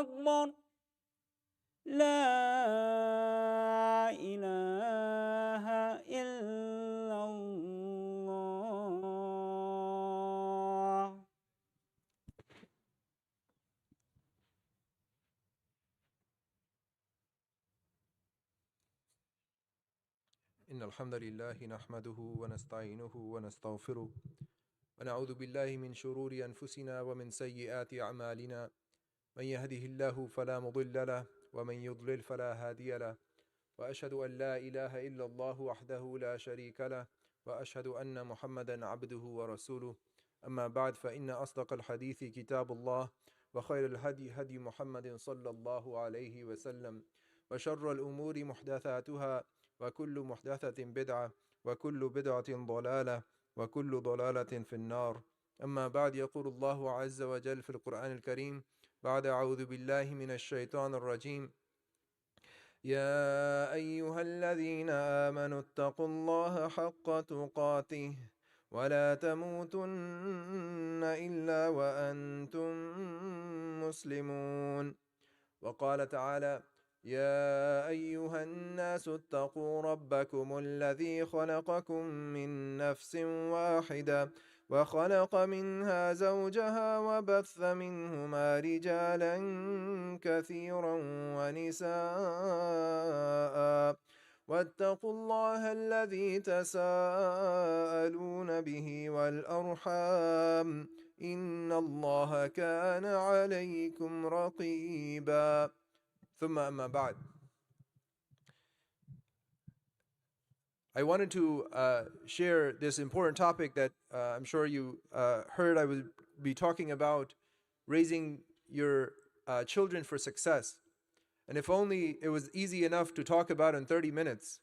أكبر لا إله إلا الله. إن الحمد لله نحمده ونستعينه ونستغفره ونعوذ بالله من شرور أنفسنا ومن سيئات أعمالنا من يهده الله فلا مضل له ومن يضلل فلا هادي له وأشهد أن لا إله إلا الله وحده لا شريك له وأشهد أن محمدا عبده ورسوله. أما بعد فإن أصدق الحديث كتاب الله وخير الهدي هدي محمد صلى الله عليه وسلم وشر الأمور محدثاتها وكل محدثة بدعة وكل بدعة ضلالة وكل ضلالة في النار. أما بعد يقول الله عز وجل في القرآن الكريم بعد أعوذ بالله من الشيطان الرجيم يا أيها الذين آمنوا اتقوا الله حق تقاته ولا تموتن إلا وأنتم مسلمون. وقال تعالى يا أيها الناس اتقوا ربكم الذي خلقكم من نفس واحدة وخلق منها زوجها وبث منهما رجالا كثيرا ونساء واتقوا الله الذي تساءلون به والأرحام إن الله كان عليكم رقيبا. ثم أما بعد. I wanted to share this important topic that I'm sure you heard I would be talking about, raising your children for success. And if only it was easy enough to talk about in 30 minutes,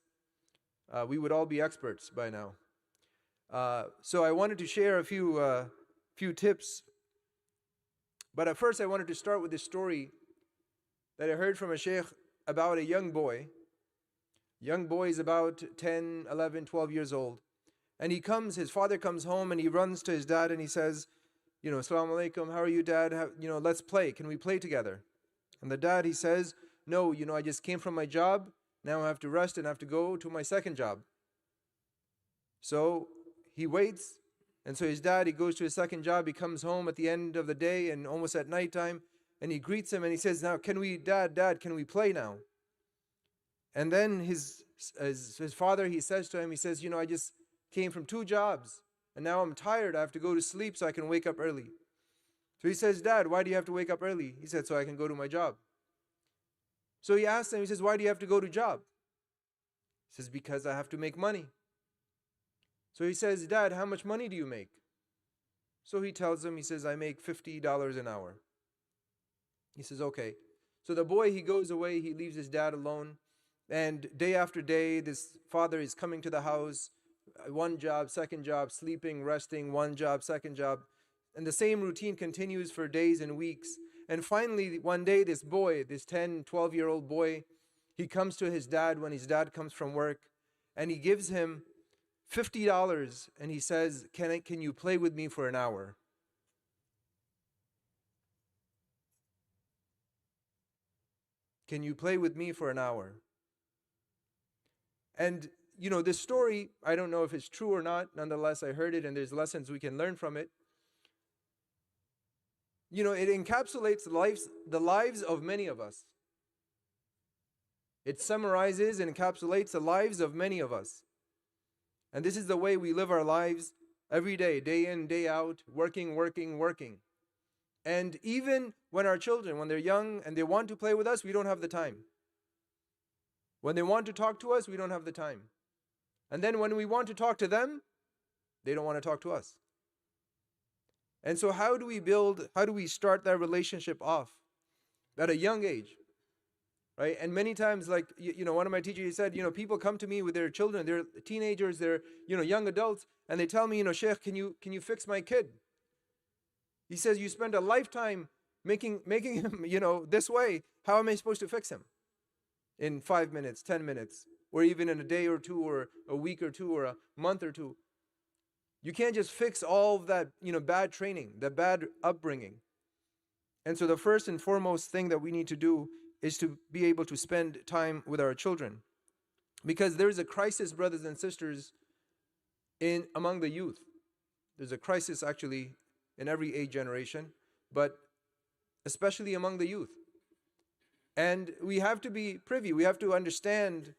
we would all be experts by now. So I wanted to share a few tips. But at first I wanted to start with this story that I heard from a sheikh about a young boy. Young boy is about 10, 11, 12 years old. And his father comes home and he runs to his dad and he says, Assalamu alaikum, how are you, dad? Let's play. Can we play together? And the dad, he says, no, I just came from my job. Now I have to rest and I have to go to my second job. So he waits. And so his dad, he goes to his second job. He comes home at the end of the day and almost at nighttime. And he greets him and he says, now, can we play now? And then his father, he says to him, he says, I just came from 2 jobs and now I'm tired. I have to go to sleep so I can wake up early. So he says, Dad, why do you have to wake up early? He said, so I can go to my job. So he asks him, he says, why do you have to go to job? He says, because I have to make money. So he says, Dad, how much money do you make? So he tells him, he says, I make $50 an hour. He says, okay. So the boy, he goes away, he leaves his dad alone. And day after day, this father is coming to the house, 1 job, second job, sleeping, resting, 1 job, second job. And the same routine continues for days and weeks. And finally, one day, this boy, this 10, 12-year-old boy, he comes to his dad when his dad comes from work. And he gives him $50 and he says, can you play with me for an hour? Can you play with me for an hour? And, this story, I don't know if it's true or not. Nonetheless, I heard it and there's lessons we can learn from it. It encapsulates the lives of many of us. It summarizes and encapsulates the lives of many of us. And this is the way we live our lives every day in, day out, working. And even when our children, when they're young and they want to play with us, we don't have the time. When they want to talk to us, we don't have the time. And then when we want to talk to them, they don't want to talk to us. And so how do we start that relationship off at a young age? Right? And many times, like, one of my teachers, he said, people come to me with their children, they're teenagers, they're, young adults, and they tell me, Sheikh, can you fix my kid? He says, you spend a lifetime making him, this way. How am I supposed to fix him? In 5 minutes, 10 minutes, or even in a day or two, or a week or two, or a month or two. You can't just fix all of that, bad training, the bad upbringing. And so the first and foremost thing that we need to do is to be able to spend time with our children. Because there is a crisis, brothers and sisters, among the youth. There's a crisis actually in every age generation, but especially among the youth. And we have to be privy. We have to understand,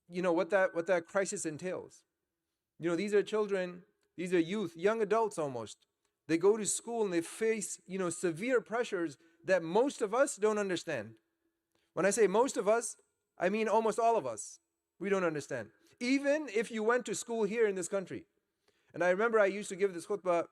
what that crisis entails. These are children, these are youth, young adults almost. They go to school and they face, severe pressures that most of us don't understand. When I say most of us, I mean almost all of us. We don't understand. Even if you went to school here in this country. And I remember I used to give this khutbah,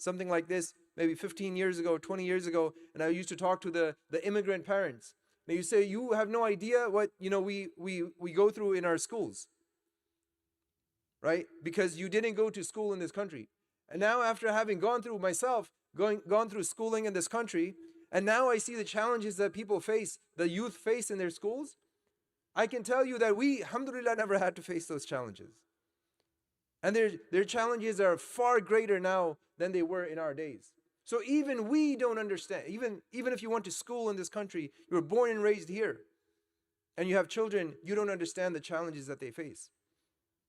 something like this, maybe 15 years ago, 20 years ago, and I used to talk to the immigrant parents. They used to say, you have no idea what, we go through in our schools. Right? Because you didn't go to school in this country. And now after having gone through myself, gone through schooling in this country, and now I see the challenges that people face, the youth face in their schools, I can tell you that we, alhamdulillah, never had to face those challenges. And their challenges are far greater now than they were in our days. So even we don't understand. Even if you went to school in this country, you were born and raised here, and you have children, you don't understand the challenges that they face.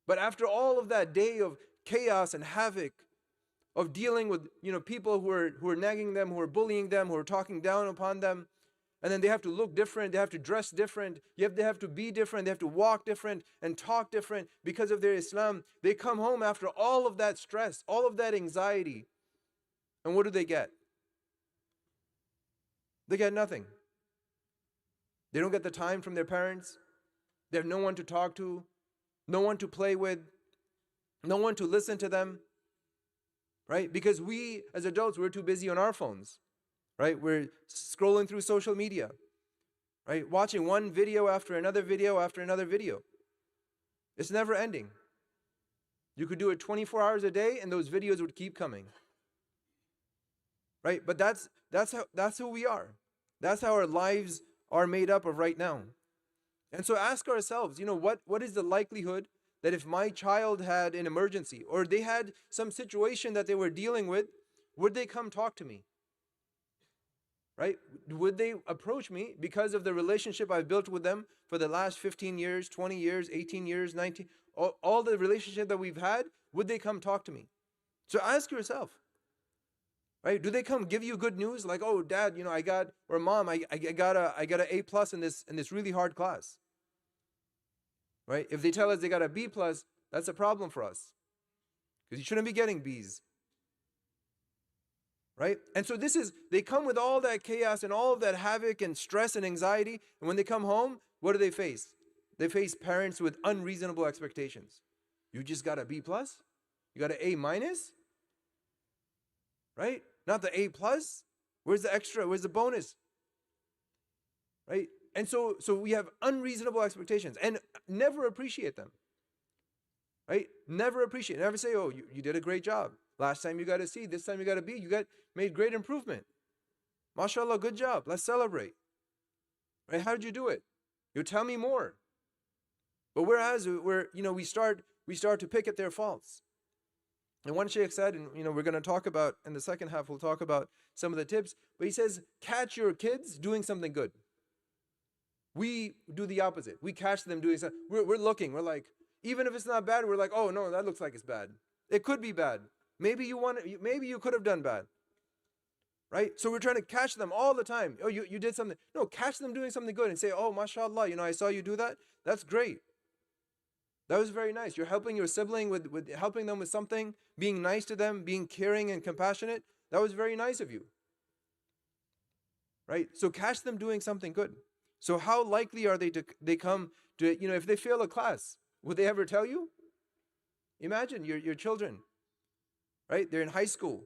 But after all of that day of chaos and havoc, of dealing with people who are nagging them, who are bullying them, who are talking down upon them, and then they have to look different, they have to dress different, they have to be different, they have to walk different and talk different because of their Islam. They come home after all of that stress, all of that anxiety, and what do they get? They get nothing. They don't get the time from their parents. They have no one to talk to, no one to play with, no one to listen to them. Right? Because we, as adults, we're too busy on our phones. Right? We're scrolling through social media. Right? Watching one video after another video after another video. It's never ending. You could do it 24 hours a day and those videos would keep coming. Right? But that's who we are. That's how our lives are made up of right now. And so ask ourselves, what is the likelihood that if my child had an emergency or they had some situation that they were dealing with, would they come talk to me? Right? Would they approach me because of the relationship I've built with them for the last 15 years, 20 years, 18 years, 19, all the relationship that we've had, would they come talk to me? So ask yourself, right? Do they come give you good news? Like, oh, dad, or mom, I got an A+ in this really hard class. Right? If they tell us they got a B+, that's a problem for us. Because you shouldn't be getting B's. Right? And so they come with all that chaos and all of that havoc and stress and anxiety. And when they come home, what do they face? They face parents with unreasonable expectations. You just got a B+? You got an A-? Right? Not the A+? Where's the extra? Where's the bonus? Right? And so we have unreasonable expectations and never appreciate them. Right? Never appreciate. Never say, oh, you did a great job. Last time you got a C, this time you got a B. You made great improvement. MashaAllah, good job. Let's celebrate. Right? How did you do it? You tell me more. But whereas we start to pick at their faults. And one sheikh said, and we're going to talk about in the second half, we'll talk about some of the tips. But he says, catch your kids doing something good. We do the opposite. We catch them doing something. We're looking. We're like, even if it's not bad, we're like, oh no, that looks like it's bad. It could be bad. Maybe you could have done bad. Right? So we're trying to catch them all the time. Oh, you did something. No, catch them doing something good and say, oh, mashallah, I saw you do that. That's great. That was very nice. You're helping your sibling with helping them with something, being nice to them, being caring and compassionate. That was very nice of you. Right? So catch them doing something good. So how likely are they come to, if they fail a class, would they ever tell you? Imagine your children, right? They're in high school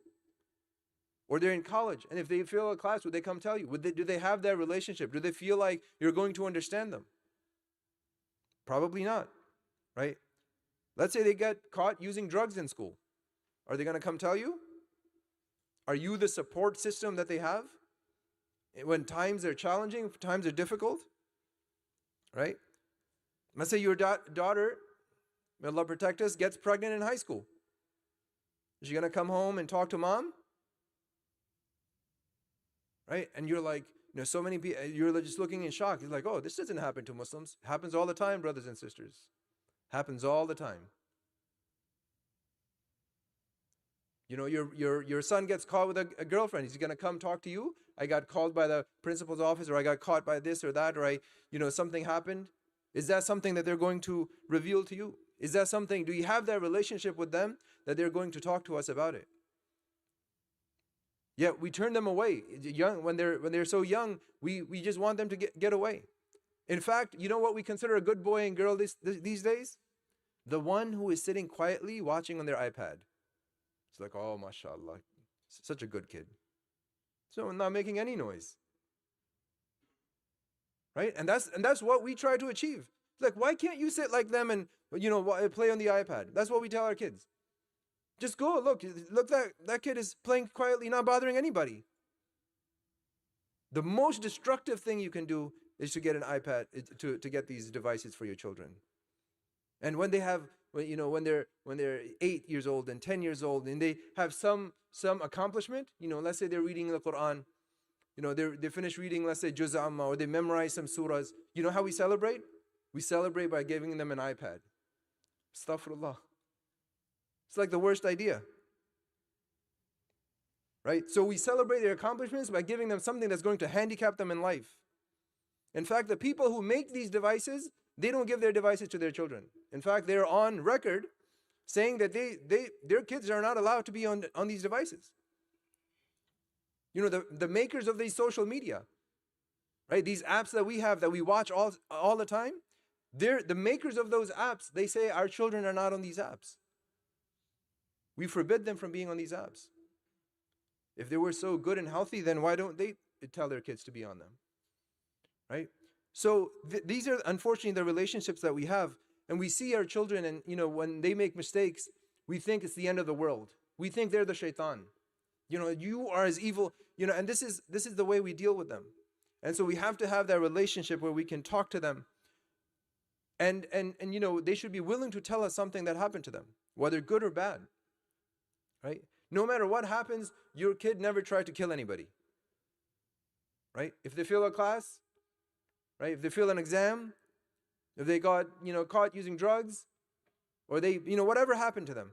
or they're in college. And if they fail a class, would they come tell you? Do they have that relationship? Do they feel like you're going to understand them? Probably not, right? Let's say they get caught using drugs in school. Are they going to come tell you? Are you the support system that they have? When times are challenging, times are difficult, right? Let's say your daughter, may Allah protect us, gets pregnant in high school. Is she going to come home and talk to mom? right? And you're like, so many people, you're just looking in shock. You're like, oh, this doesn't happen to Muslims. Happens all the time, brothers and sisters. Happens all the time. Your son gets caught with a girlfriend. He's going to come talk to you. I got called by the principal's office, or I got caught by this or that, or something happened. Is that something that they're going to reveal to you? Is that something, do you have that relationship with them that they're going to talk to us about it? Yet we turn them away. Young, when they're so young, we just want them to get away. In fact, you know what we consider a good boy and girl these days? The one who is sitting quietly watching on their iPad. It's like, oh, mashallah, such a good kid. So not making any noise. Right? And that's what we try to achieve. It's like, why can't you sit like them and play on the iPad? That's what we tell our kids. Just go, look, that kid is playing quietly, not bothering anybody. The most destructive thing you can do is to get an iPad, to get these devices for your children. And when they have, when they're 8 years old and 10 years old, and they have some accomplishment, let's say they're reading the Quran, they finish reading, let's say Juz Amma, or they memorize some surahs. You know how we celebrate? We celebrate by giving them an iPad. Astaghfirullah. It's like the worst idea. Right? So we celebrate their accomplishments by giving them something that's going to handicap them in life. In fact, the people who make these devices, they don't give their devices to their children. In fact, they're on record saying that their kids are not allowed to be on these devices. The makers of these social media, right? These apps that we have, that we watch all the time, the makers of those apps, they say our children are not on these apps. We forbid them from being on these apps. If they were so good and healthy, then why don't they tell their kids to be on them? Right? So these are unfortunately the relationships that we have. And we see our children, and when they make mistakes, we think it's the end of the world. We think they're the shaitan. You are as evil, and this is the way we deal with them. And so we have to have that relationship where we can talk to them. And they should be willing to tell us something that happened to them, whether good or bad. Right? No matter what happens, your kid never tried to kill anybody. Right? If they fail a class, right? If they fail an exam, if they got, caught using drugs, or they, whatever happened to them,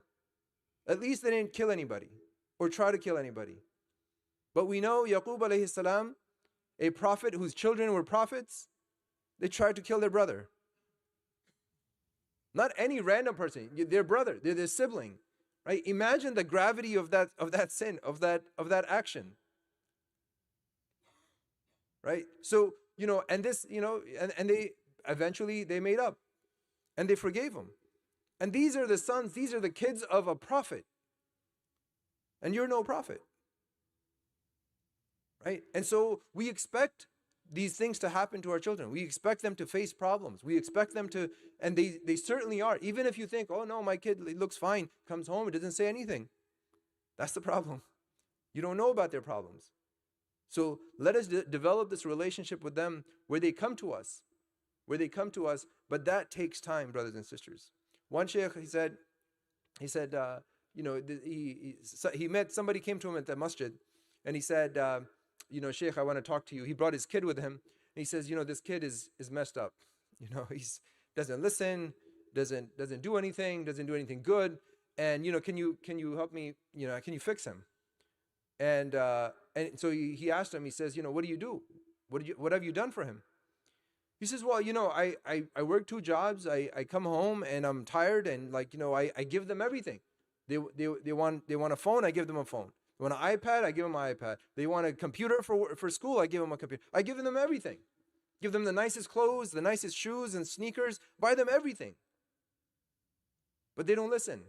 at least they didn't kill anybody or try to kill anybody. But we know Yaqub alayhi salam, a prophet whose children were prophets, they tried to kill their brother. Not any random person, their brother, their sibling. Right? Imagine the gravity of that sin, of that action. Right? So, and this, and they eventually they made up and they forgave him. And these are the sons, these are the kids of a prophet. And you're no prophet. Right? And so we expect these things to happen to our children. We expect them to face problems. We expect them to, and they certainly are. Even if you think, oh no, my kid looks fine, comes home, it doesn't say anything. That's the problem. You don't know about their problems. So let us develop this relationship with them where they come to us. But that takes time, brothers and sisters. One sheikh, he said, he met, somebody came to him at the masjid, and he said, Sheikh, I want to talk to you. He brought his kid with him, and he says, this kid is messed up. He's doesn't listen, doesn't do anything good, and can you help me? Can you fix him? And so he asked him. He says, what do you do? What have you done for him? He says, well, I work 2 jobs. I come home and I'm tired, and I give them everything. They want a phone, I give them a phone. They want an iPad, I give them an iPad. They want a computer for school, I give them a computer. I give them everything. Give them the nicest clothes, the nicest shoes and sneakers, buy them everything. But they don't listen.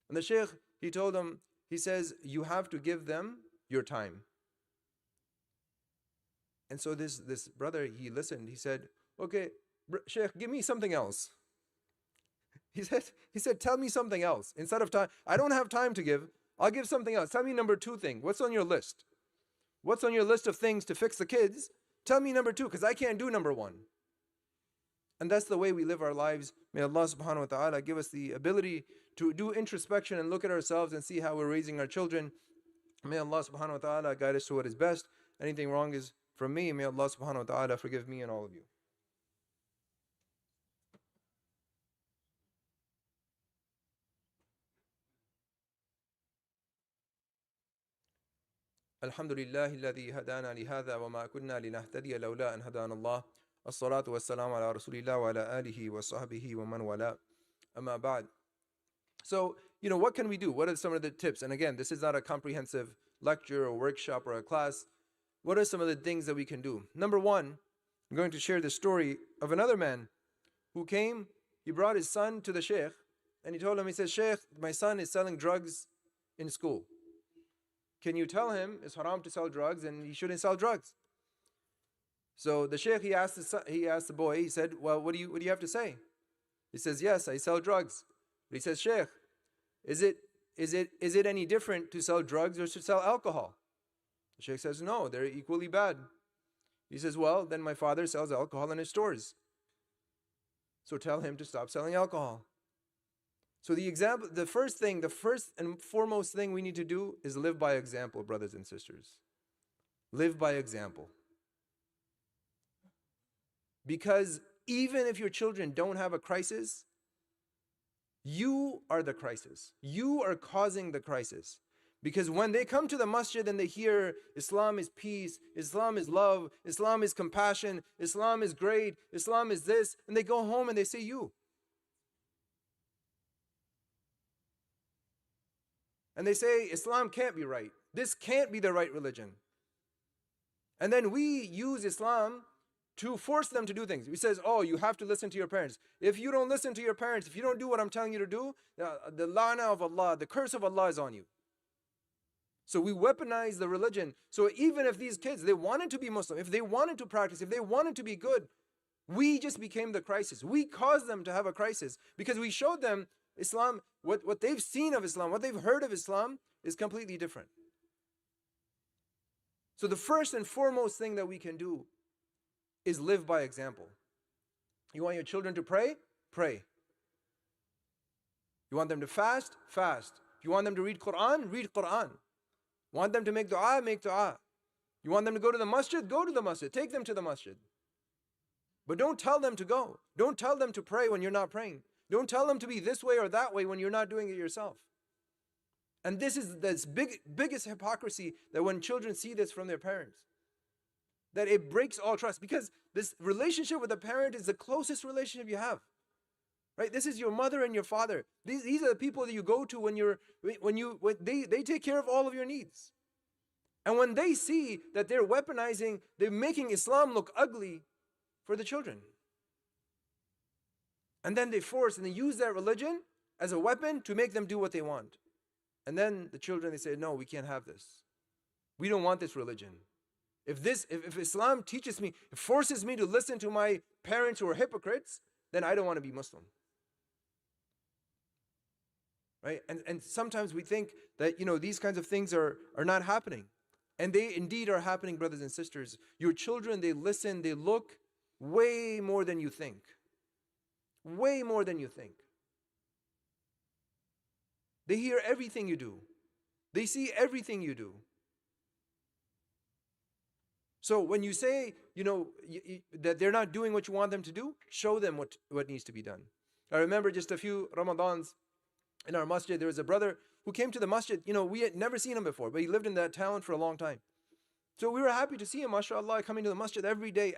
And the sheikh, he told them, he says, you have to give them your time. And so this brother, he listened. He said, okay, sheikh, give me something else. He said, tell me something else. Instead of time, I don't have time to give. I'll give something else. Tell me number 2 thing. What's on your list? What's on your list of things to fix the kids? Tell me number 2, because I can't do number 1. And that's the way we live our lives. May Allah subhanahu wa ta'ala give us the ability to do introspection and look at ourselves and see how we're raising our children. May Allah subhanahu wa ta'ala guide us to what is best. Anything wrong is from me. May Allah subhanahu wa ta'ala forgive me and all of you. Alhamdulillah alladhi hadana li hadha wa ma kunna linahtadiya lawla an hadana Allah. As-salatu was-salamu ala rasulillah wa ala alihi wa sahbihi wa man wala. Amma ba'd. So, what can we do? What are some of the tips? And again, this is not a comprehensive lecture or workshop or a class. What are some of the things that we can do? Number one, I'm going to share the story of another man who came. He brought his son to the sheikh and he told him, he says, Sheikh, my son is selling drugs in school. Can you tell him it's haram to sell drugs and he shouldn't sell drugs? So the sheikh, he asked the boy, he said, well, what do you have to say? He says, yes, I sell drugs. But he says, Sheikh, is it any different to sell drugs or to sell alcohol? The sheikh says, no, they're equally bad. He says, well, then my father sells alcohol in his stores. So tell him to stop selling alcohol. So the first and foremost thing we need to do is live by example, brothers and sisters. Live by example. Because even if your children don't have a crisis, you are the crisis. You are causing the crisis. Because when they come to the masjid and they hear Islam is peace, Islam is love, Islam is compassion, Islam is great, Islam is this, and they go home and they say you. And they say Islam can't be right. This can't be the right religion. And then we use Islam to force them to do things. We says, oh, you have to listen to your parents. If you don't listen to your parents, if you don't do what I'm telling you to do, the la'na of Allah, the curse of Allah is on you. So we weaponize the religion. So even if these kids, they wanted to be Muslim, if they wanted to practice, if they wanted to be good, we just became the crisis. We caused them to have a crisis because we showed them Islam, what they've seen of Islam, what they've heard of Islam is completely different. So the first and foremost thing that we can do is live by example. You want your children to pray? Pray. You want them to fast? Fast. You want them to read Quran? Read Quran. You want them to make dua? Make dua. You want them to go to the masjid? Go to the masjid. Take them to the masjid. But don't tell them to go. Don't tell them to pray when you're not praying. Don't tell them to be this way or that way when you're not doing it yourself. And this is the biggest hypocrisy, that when children see this from their parents, that it breaks all trust, because this relationship with a parent is the closest relationship you have. Right? This is your mother and your father. These are the people that you go to when they take care of all of your needs. And when they see that they're weaponizing, they're making Islam look ugly for the children. And then they force and they use that religion as a weapon to make them do what they want. And then the children, they say, no, we can't have this. We don't want this religion. If Islam teaches me, it forces me to listen to my parents who are hypocrites, then I don't want to be Muslim. Right? And sometimes we think that, these kinds of things are not happening. And they indeed are happening, brothers and sisters. Your children, they listen, they look way more than you think. Way more than you think. They hear everything you do. They see everything you do. So when you say, that they're not doing what you want them to do, show them what needs to be done. I remember just a few Ramadans in our masjid, there was a brother who came to the masjid. We had never seen him before, but he lived in that town for a long time. So we were happy to see him, mashallah, coming to the masjid every day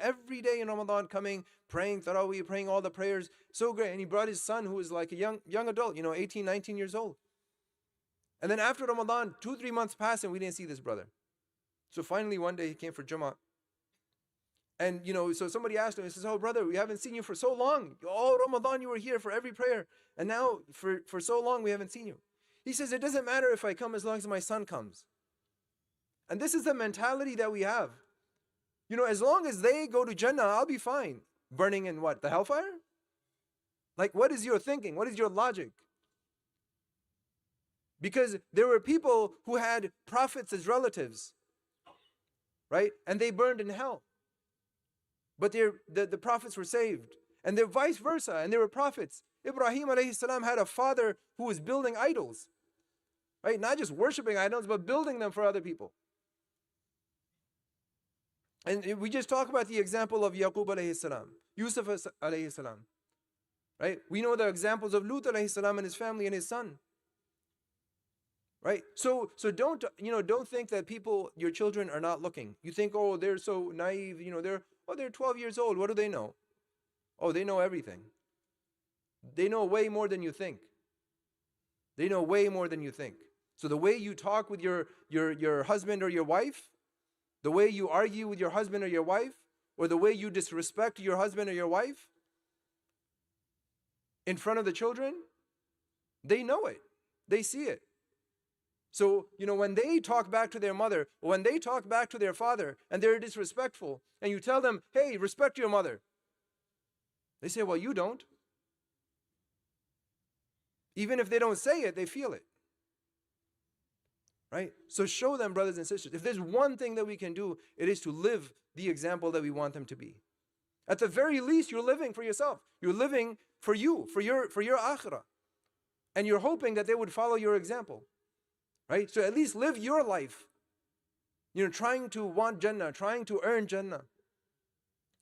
in Ramadan, coming, praying Tarawih, praying all the prayers. So great. And he brought his son, who was like a young adult, 18, 19 years old. And then after Ramadan, 2-3 months passed and we didn't see this brother. So finally one day he came for Jumu'ah. And so somebody asked him, he says, oh brother, we haven't seen you for so long. All Ramadan you were here for every prayer. And now for so long we haven't seen you. He says, it doesn't matter if I come as long as my son comes. And this is the mentality that we have. As long as they go to Jannah, I'll be fine. Burning in what? The hellfire? Like, what is your thinking? What is your logic? Because there were people who had prophets as relatives, right? And they burned in hell. But the prophets were saved. And they're vice versa. And they were prophets. Ibrahim alayhi salam had a father who was building idols. Right? Not just worshiping idols, but building them for other people. And we just talk about the example of Yaqub alayhi salam, Yusuf alayhi salam, right? We know the examples of Lut alayhi salam and his family and his son, right? So don't think that your children are not looking. You think, oh, they're so naive, they're 12 years old. What do they know? Oh, they know everything. They know way more than you think. They know way more than you think. So the way you talk with your husband or your wife, the way you argue with your husband or your wife, or the way you disrespect your husband or your wife in front of the children, they know it. They see it. So, when they talk back to their mother, or when they talk back to their father, and they're disrespectful, and you tell them, hey, respect your mother, they say, well, you don't. Even if they don't say it, they feel it. Right? So show them, brothers and sisters. If there's one thing that we can do, it is to live the example that we want them to be. At the very least, you're living for yourself. You're living for you, for your akhirah. And you're hoping that they would follow your example. Right? So at least live your life, trying to want Jannah, trying to earn Jannah.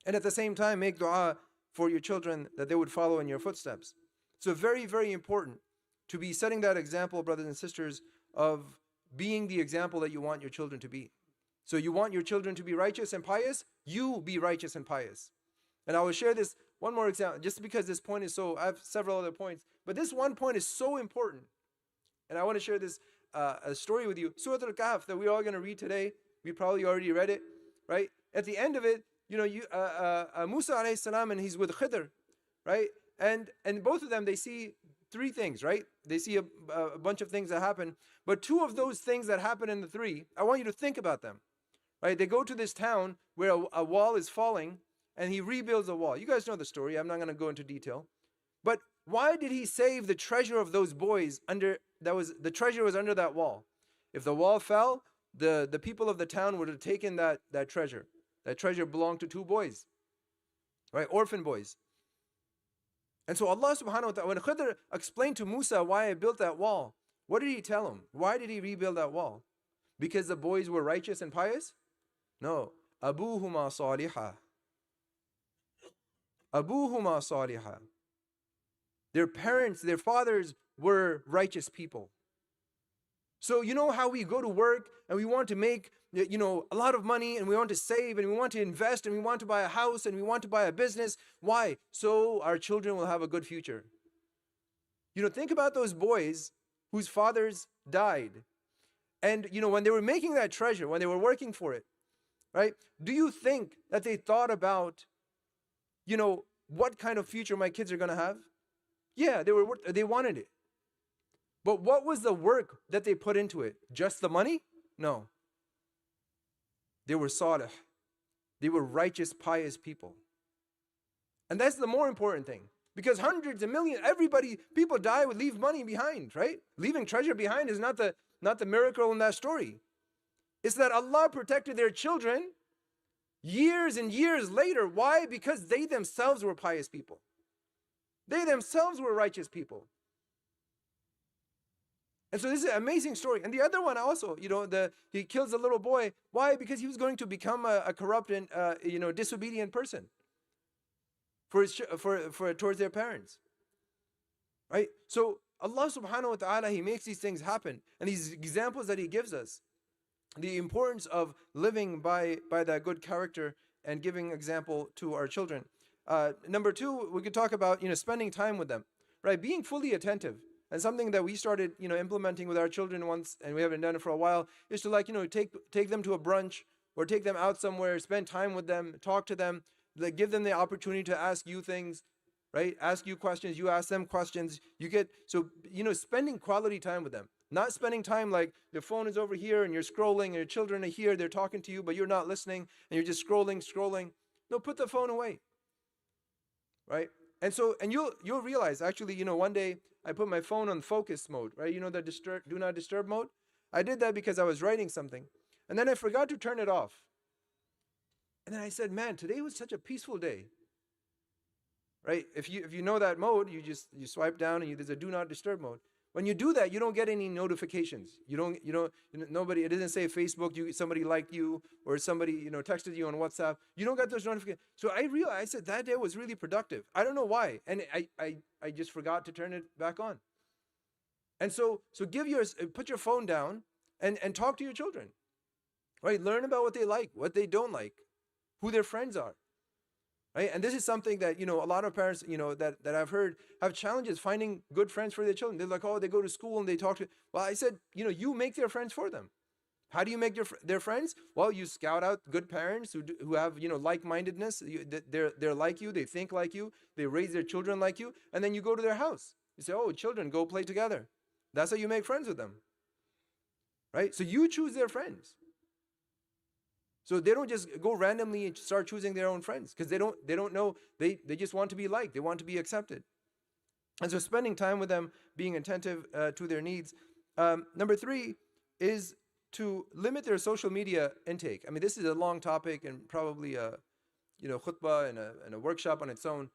And at the same time, make dua for your children that they would follow in your footsteps. So very, very important to be setting that example, brothers and sisters, of being the example that you want your children to be. So you want your children to be righteous and pious, you be righteous and pious. And I will share this one more example, just because this point is I have several other points, but this one point is so important. And I want to share this a story with you. Surah Al-Kahf that we're all going to read today. We probably already read it, right? At the end of it, Musa alayhi salam, and he's with Khidr, right? And both of them, they see three things, right? They see a bunch of things that happen, but two of those things that happen in the three, I want you to think about them, right? They go to this town where a wall is falling, and he rebuilds a wall. You guys know the story. I'm not going to go into detail. But why did he save the treasure of those boys the treasure was under that wall? If the wall fell, the people of the town would have taken that treasure. That treasure belonged to two boys, right? Orphan boys. And so Allah subhanahu wa ta'ala, when Khidr explained to Musa why I built that wall, what did he tell him? Why did he rebuild that wall? Because the boys were righteous and pious? No. Abuhuma salihah. Abuhuma salihah. Their parents, their fathers were righteous people. So you know how we go to work and we want to make a lot of money, and we want to save, and we want to invest, and we want to buy a house, and we want to buy a business. Why? So our children will have a good future. Think about those boys whose fathers died. And when they were making that treasure, when they were working for it, right? Do you think that they thought about, what kind of future my kids are going to have? Yeah, they wanted it. But what was the work that they put into it? Just the money? No. They were salih. They were righteous, pious people. And that's the more important thing. Because hundreds of millions, people die would leave money behind, right? Leaving treasure behind is not the miracle in that story. It's that Allah protected their children years and years later. Why? Because they themselves were pious people. They themselves were righteous people. And so this is an amazing story. And the other one also, he kills a little boy. Why? Because he was going to become a corrupt and disobedient person towards their parents. Right? So Allah subhanahu wa ta'ala, He makes these things happen. And these examples that He gives us, the importance of living by that good character and giving example to our children. Number two, we could talk about spending time with them, right? Being fully attentive. And something that we started implementing with our children once, and we haven't done it for a while, is to take them to a brunch, or take them out somewhere, spend time with them, talk to them, give them the opportunity to ask you things, right? Ask you questions, you ask them questions. Spending quality time with them. Not spending time like your phone is over here and you're scrolling, and your children are here, they're talking to you, but you're not listening, and you're just scrolling. No, put the phone away, right? And you'll realize, actually, one day I put my phone on focus mode, right? The do not disturb mode. I did that because I was writing something, and then I forgot to turn it off. And then I said, man, today was such a peaceful day, right? If you know that mode, you swipe down and there's a do not disturb mode. When you do that, you don't get any notifications. Nobody, it doesn't say Facebook, somebody liked you, or somebody, texted you on WhatsApp. You don't get those notifications. So I realized that that day was really productive. I don't know why. And I just forgot to turn it back on. And so put your phone down and talk to your children, right? Learn about what they like, what they don't like, who their friends are. Right? And this is something that, a lot of parents, that I've heard have challenges finding good friends for their children. They're like, oh, they go to school and they talk to, well, I said, you make their friends for them. How do you make their friends? Well, you scout out good parents who have, like-mindedness. They're like you, they think like you, they raise their children like you, and then you go to their house. You say, oh, children, go play together. That's how you make friends with them. Right? So you choose their friends. So they don't just go randomly and start choosing their own friends, because they don't know, they just want to be liked, they want to be accepted. And so spending time with them, being attentive to their needs. Number 3 is to limit their social media intake. I mean, this is a long topic and probably a khutbah and a workshop on its own.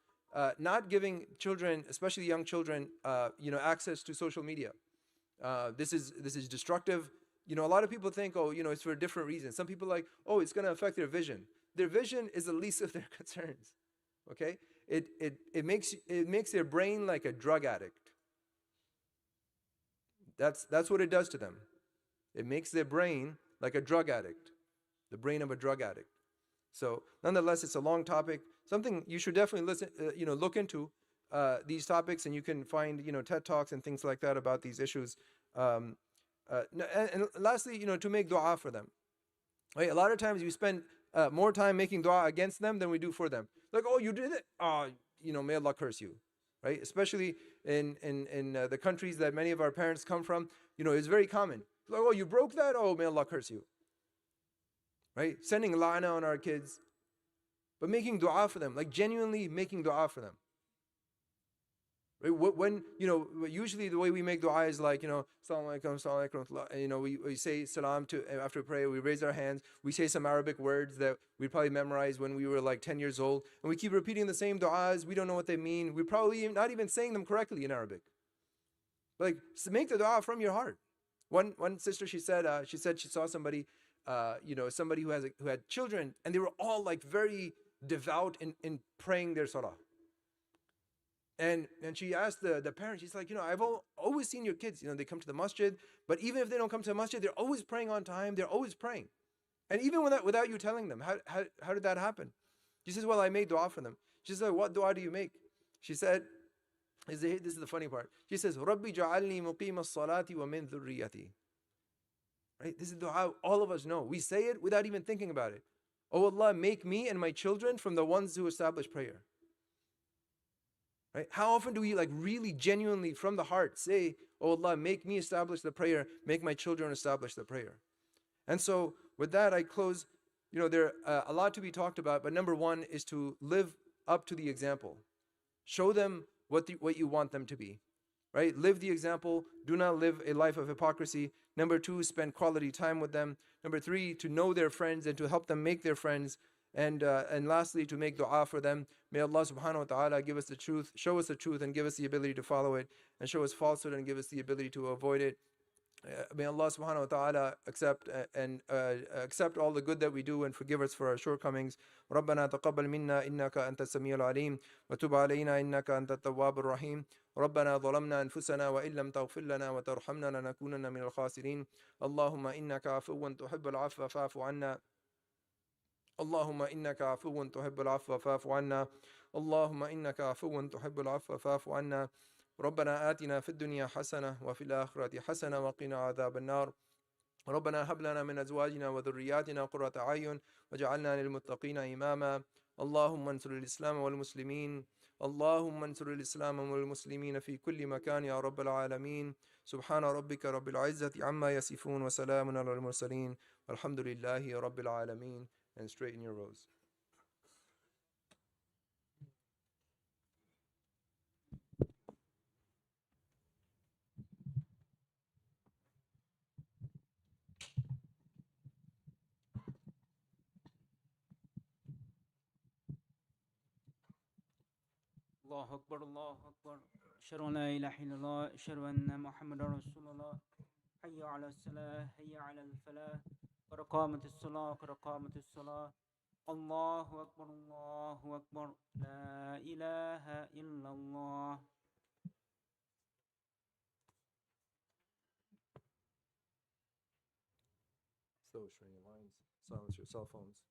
Not giving children, especially young children, access to social media. This is destructive. A lot of people think, oh, it's for different reasons. Some people are like, oh, it's going to affect their vision. Their vision is the least of their concerns. Okay? It makes their brain like a drug addict. That's what it does to them. It makes their brain like a drug addict, the brain of a drug addict. So, nonetheless, it's a long topic. Something you should definitely look into these topics, and you can find TED Talks and things like that about these issues. And lastly, to make dua for them. Right? A lot of times we spend more time making dua against them than we do for them. Like, oh, you did it? May Allah curse you. Right? Especially in the countries that many of our parents come from, it's very common. Like, oh, you broke that? Oh, may Allah curse you. Right? Sending la'na on our kids. But making dua for them, like genuinely making dua for them. Right? When, usually the way we make dua is like, Assalamu alaikum, Assalamu alaikum, we say salam after prayer, we raise our hands, we say some Arabic words that we probably memorized when we were like 10 years old, and we keep repeating the same duas, we don't know what they mean, we're probably not even saying them correctly in Arabic. Like, make the dua from your heart. One sister, she said she saw somebody, somebody who had children, and they were all like very devout in praying their salah. And she asked the parents, she's like, I've always seen your kids, they come to the masjid, but even if they don't come to the masjid, they're always praying on time, they're always praying. And even without you telling them, how did that happen? She says, well, I made dua for them. She said, what dua do you make? She said, this is the funny part. She says, Rabbi ja'alni muqima as-salati wa min dhurriyati. Right? This is dua all of us know. We say it without even thinking about it. Oh Allah, make me and my children from the ones who establish prayer. Right? How often do we really genuinely from the heart say, oh Allah, make me establish the prayer, make my children establish the prayer. And so with that I close. There are a lot to be talked about, but number 1 is to live up to the example. Show them what you want them to be. Right? Live the example. Do not live a life of hypocrisy. Number 2, spend quality time with them. Number 3, to know their friends and to help them make their friends. And lastly, to make dua for them. May Allah subhanahu wa ta'ala give us the truth, show us the truth and give us the ability to follow it, and show us falsehood and give us the ability to avoid it. May Allah subhanahu wa ta'ala accept all the good that we do and forgive us for our shortcomings. ربنا تقبل منا إنك أنت السميع العليم وتب علينا إنك أنت التواب الرحيم. ربنا ظلمنا أنفسنا وإن لم تغفر لنا وترحمنا لنكونن من الخاسرين. اللهم إنك عفو تحب العفو فاعف عنا. اللهم إنك عفو تحب العفو فاعف عنا. اللهم إنك عفو تحب العفو فاعف عنا. ربنا آتنا في الدنيا حسنة وفي الآخرة حسنة وقنا عذاب النار. ربنا هب لنا من أزواجنا وذرياتنا قرة أعين واجعلنا للمتقين إماما. اللهم انصر الإسلام والمسلمين. اللهم انصر الإسلام والمسلمين في كل مكان يا رب العالمين. سبحان ربك رب العزة عما يصفون وسلام على المرسلين والحمد لله رب العالمين. And straighten your rows. Allah الله أكبر الله أكبر أشهد أن لا إله إلا الله أشهد أن محمدا رسول الله حي على الصلاة حي على الفلاح قد قامت الصلاة قد قامت الصلاة الله أكبر لا إله إلا الله. Slow string your lines. Silence your cell phones.